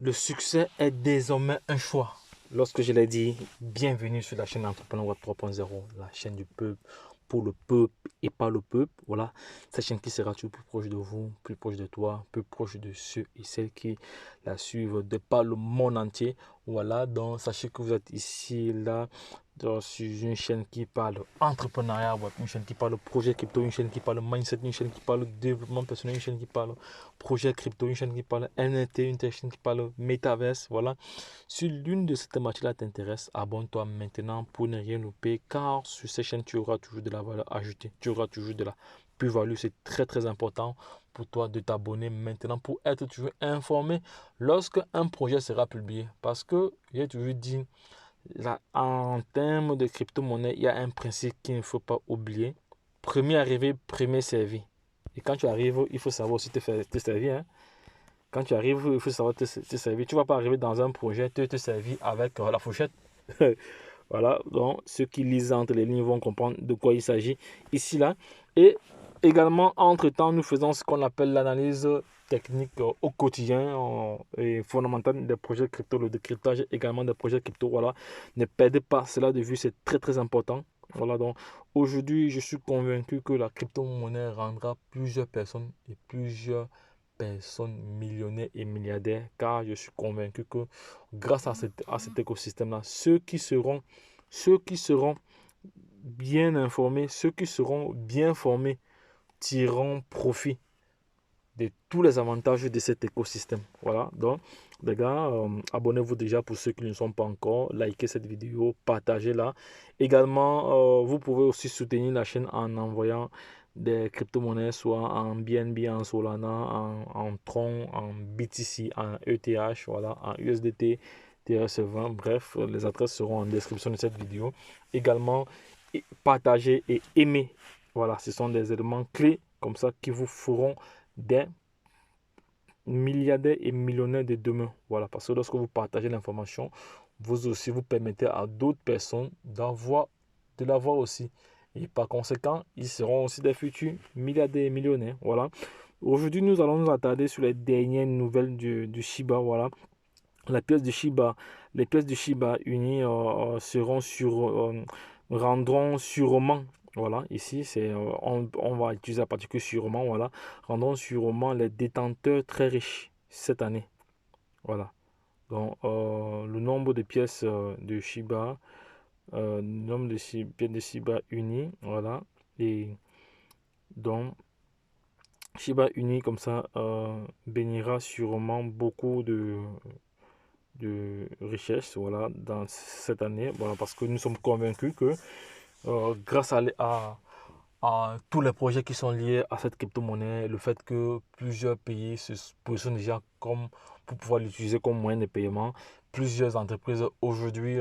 Le succès est désormais un choix. Lorsque je l'ai dit, bienvenue sur la chaîne Entrepreneur Web 3.0, la chaîne du peuple, pour le peuple et pas le peuple. Voilà, cette chaîne qui sera toujours plus proche de vous, plus proche de toi, plus proche de ceux et celles qui la suivent de par le monde entier. Voilà, donc sachez que vous êtes ici, là, sur une chaîne qui parle entrepreneuriat, une chaîne qui parle projet crypto, une chaîne qui parle mindset, une chaîne qui parle développement personnel, une chaîne qui parle projet crypto, une chaîne qui parle NFT, une chaîne qui parle metaverse. Voilà, si l'une de ces thématiques-là t'intéresse, abonne-toi maintenant pour ne rien louper, car sur ces chaînes, tu auras toujours de la valeur ajoutée, tu auras toujours de la plus-value. C'est très très important pour toi de t'abonner maintenant pour être toujours informé lorsque un projet sera publié. Parce que j'ai toujours dit, là, en termes de crypto-monnaie, il y a un principe qu'il ne faut pas oublier. Premier arrivé, premier servi. Et quand tu arrives, il faut savoir aussi te servir. Hein. Quand tu arrives, il faut savoir te servir. Tu ne vas pas arriver dans un projet, te servir avec la fourchette. Voilà, donc ceux qui lisent entre les lignes vont comprendre de quoi il s'agit ici, là. Et également, entre-temps, nous faisons ce qu'on appelle l'analyse technique au quotidien et fondamentale des projets crypto, le décryptage également des projets crypto. Voilà, ne perdez pas cela de vue, c'est très très important. Voilà, donc aujourd'hui, je suis convaincu que la crypto-monnaie rendra plusieurs personnes et plusieurs personnes millionnaires et milliardaires, car je suis convaincu que grâce à cet écosystème-là, ceux qui seront bien informés, ceux qui seront bien formés tireront profit de tous les avantages de cet écosystème. Voilà, donc les gars, abonnez-vous déjà pour ceux qui ne sont pas encore, likez cette vidéo, partagez-la. Également, vous pouvez aussi soutenir la chaîne en envoyant des crypto-monnaies, soit en BNB, en Solana, en Tron, en BTC, en ETH, voilà, en USDT, TRC20. Bref, les adresses seront en description de cette vidéo. Également, partagez et aimez. Voilà, ce sont des éléments clés comme ça qui vous feront des milliardaires et millionnaires de demain. Voilà, parce que lorsque vous partagez l'information, vous aussi vous permettez à d'autres personnes de l'avoir aussi. Et par conséquent, ils seront aussi des futurs milliardaires et millionnaires. Voilà. Aujourd'hui, nous allons nous attarder sur les dernières nouvelles du Shiba. Voilà. La pièce de Shiba, les pièces de Shiba Uni rendront sûrement, voilà, ici on va utiliser la particule sûrement, voilà, rendront sûrement les détenteurs très riches cette année, voilà. Donc le nombre de pièces de Shiba, le nombre de pièces de Shiba Uni, voilà, et donc Shiba Uni comme ça bénira sûrement beaucoup de richesse, voilà, dans cette année, voilà, parce que nous sommes convaincus que grâce à tous les projets qui sont liés à cette crypto-monnaie, le fait que plusieurs pays se positionnent déjà comme pour pouvoir l'utiliser comme moyen de paiement, plusieurs entreprises aujourd'hui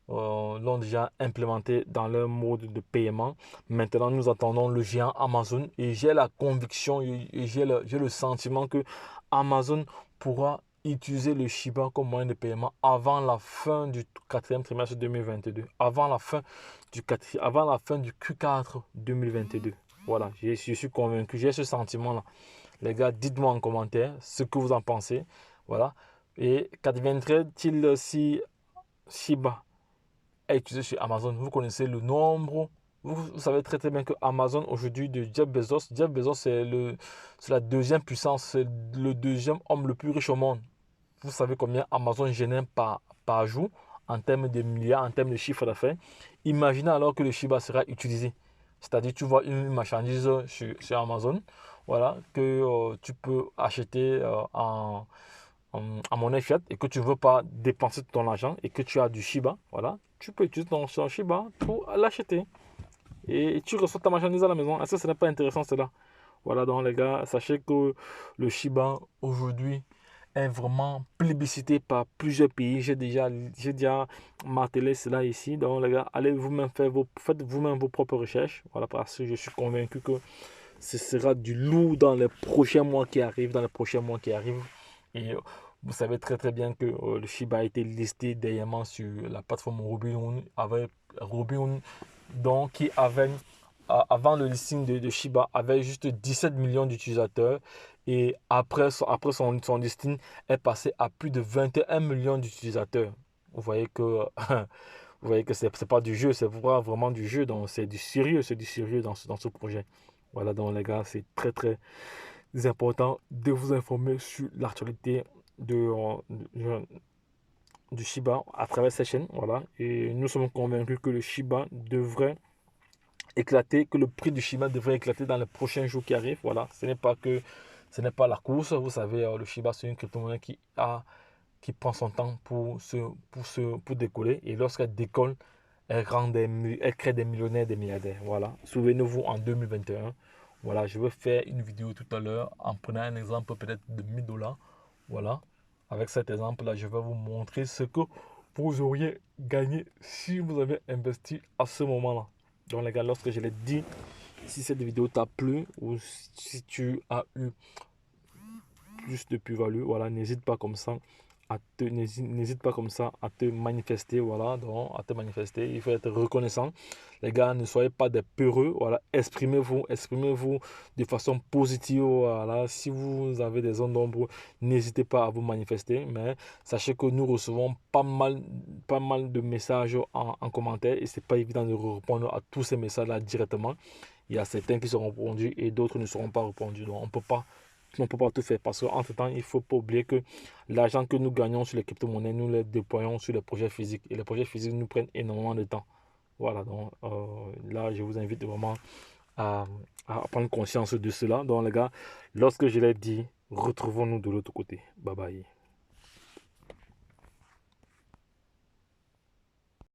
l'ont déjà implémenté dans leur mode de paiement. Maintenant, nous attendons le géant Amazon et j'ai la conviction et j'ai le sentiment que Amazon pourra utiliser le Shiba comme moyen de paiement avant la fin du quatrième trimestre 2022, avant la fin du Q4 2022. Voilà, je suis convaincu, j'ai ce sentiment-là. Les gars, dites-moi en commentaire ce que vous en pensez. Voilà. Et qu'adviendrait-il si Shiba est utilisé chez Amazon? Vous connaissez le nombre. Vous savez très très bien que Amazon aujourd'hui de Jeff Bezos, c'est la deuxième puissance, c'est le deuxième homme le plus riche au monde. Vous savez combien Amazon génère par jour en termes de milliards, en termes de chiffre d'affaires. Imaginez alors que le Shiba sera utilisé. C'est-à-dire, tu vois une marchandise sur Amazon, voilà, que tu peux acheter en monnaie fiat et que tu ne veux pas dépenser ton argent et que tu as du Shiba, voilà, tu peux utiliser ton Shiba pour l'acheter. Et tu reçois ta marchandise à la maison. Est-ce que ce n'est pas intéressant cela? Voilà, donc les gars, sachez que le Shiba aujourd'hui est vraiment plébiscité par plusieurs pays. J'ai déjà martelé cela ici. Donc les gars, allez vous-même faites vous-même vos propres recherches. Voilà, parce que je suis convaincu que ce sera du lourd dans les prochains mois qui arrivent, Et vous savez très très bien que le Shiba a été listé dernièrement sur la plateforme Robinhood avec Robinhood, donc qui avait avant le listing de Shiba avait juste 17 millions d'utilisateurs Et son listing est passé à plus de 21 millions d'utilisateurs. Vous voyez que, vous voyez que c'est pas du jeu, c'est vraiment du jeu. Donc c'est du sérieux dans ce projet. Voilà, donc les gars, c'est très très important de vous informer sur l'actualité de, du Shiba à travers cette chaîne. Voilà. Et nous sommes convaincus que le Shiba devrait éclater, que le prix du Shiba devrait éclater dans les prochains jours qui arrivent. Voilà. Ce n'est pas la course. Vous savez, le Shiba, c'est une crypto-monnaie qui prend son temps pour décoller. Et lorsqu'elle décolle, elle crée des millionnaires, des milliardaires. Voilà. Souvenez-vous, en 2021, voilà, je vais faire une vidéo tout à l'heure en prenant un exemple peut-être de 1000 $. Voilà. Avec cet exemple-là, je vais vous montrer ce que vous auriez gagné si vous avez investi à ce moment-là. Donc les gars, lorsque je l'ai dit, si cette vidéo t'a plu ou si tu as eu plus de plus-value, voilà, n'hésite pas comme ça à te manifester, voilà, donc à te manifester. Il faut être reconnaissant. Les gars, ne soyez pas des peureux, voilà, exprimez-vous de façon positive, voilà. Si vous avez des zones d'ombre, n'hésitez pas à vous manifester, mais sachez que nous recevons pas mal de messages en commentaire et c'est pas évident de répondre à tous ces messages-là directement. Il y a certains qui seront répondus et d'autres ne seront pas répondus, donc on peut pas tout faire parce qu'entre-temps, il ne faut pas oublier que l'argent que nous gagnons sur les crypto-monnaies, nous les déployons sur les projets physiques. Et les projets physiques nous prennent énormément de temps. Voilà, donc là, je vous invite vraiment à, à prendre conscience de cela. Donc les gars, lorsque je l'ai dit, retrouvons-nous de l'autre côté. Bye bye.